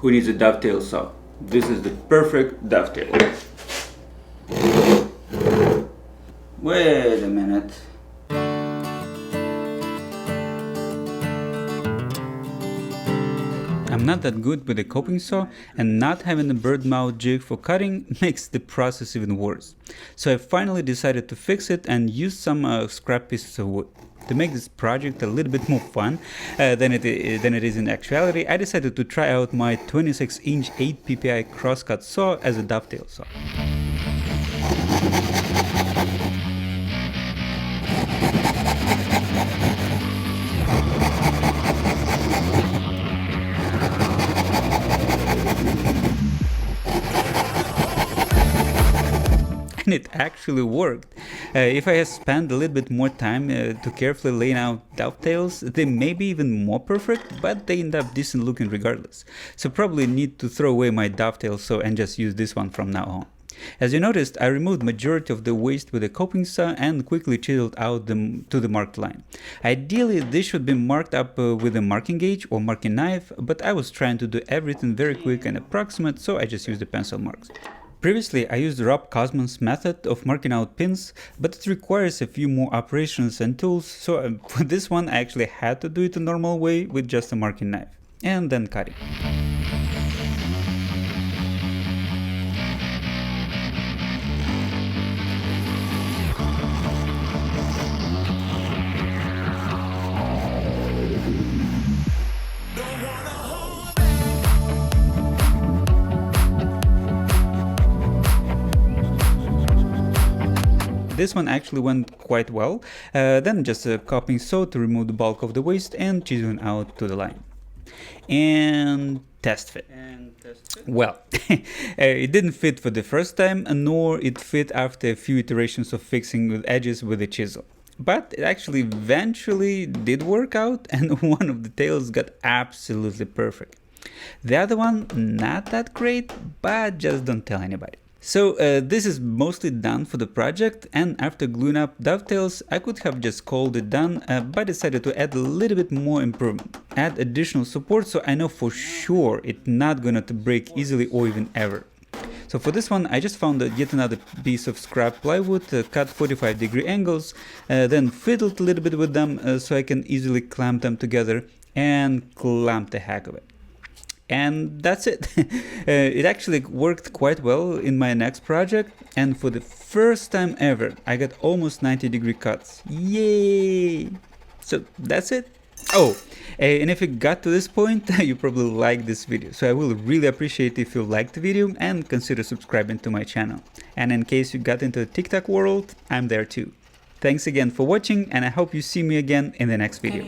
Who needs a dovetail saw? This is the perfect dovetail. Wait a minute. I'm not that good with a coping saw, and not having a bird mouth jig for cutting makes the process even worse. So I finally decided to fix it and use some scrap pieces of wood. To make this project a little bit more fun than it is in actuality, I decided to try out my 26-inch 8 ppi crosscut saw as a dovetail saw. And it actually worked. If I had spent a little bit more time to carefully lay out dovetails, they may be even more perfect, but they end up decent looking regardless. So probably need to throw away my dovetail saw and just use this one from now on. As you noticed, I removed majority of the waste with a coping saw and quickly chiseled out to the marked line. Ideally, this should be marked up with a marking gauge or marking knife, but I was trying to do everything very quick and approximate, so I just used the pencil marks. Previously, I used Rob Cosman's method of marking out pins, but it requires a few more operations and tools, so for this one I actually had to do it the normal way with just a marking knife, and then cutting. This one actually went quite well, then just a coping saw to remove the bulk of the waste and chiseling out to the line. And test fit. Well, it didn't fit for the first time, nor it fit after a few iterations of fixing with edges with a chisel. But it actually eventually did work out, and one of the tails got absolutely perfect. The other one, not that great, but just don't tell anybody. So this is mostly done for the project, and after gluing up dovetails, I could have just called it done, but decided to add a little bit more improvement. Add additional support so I know for sure it's not gonna break easily or even ever. So for this one, I just found yet another piece of scrap plywood, cut 45-degree angles, then fiddled a little bit with them so I can easily clamp them together, and clamp the heck of it. And that's it. It actually worked quite well in my next project, and for the first time ever, I got almost 90-degree cuts. Yay! So that's it. Oh, and if you got to this point, you probably liked this video, so I will really appreciate if you liked the video and consider subscribing to my channel. And in case you got into the TikTok world, I'm there too. Thanks again for watching, and I hope you see me again in the next video.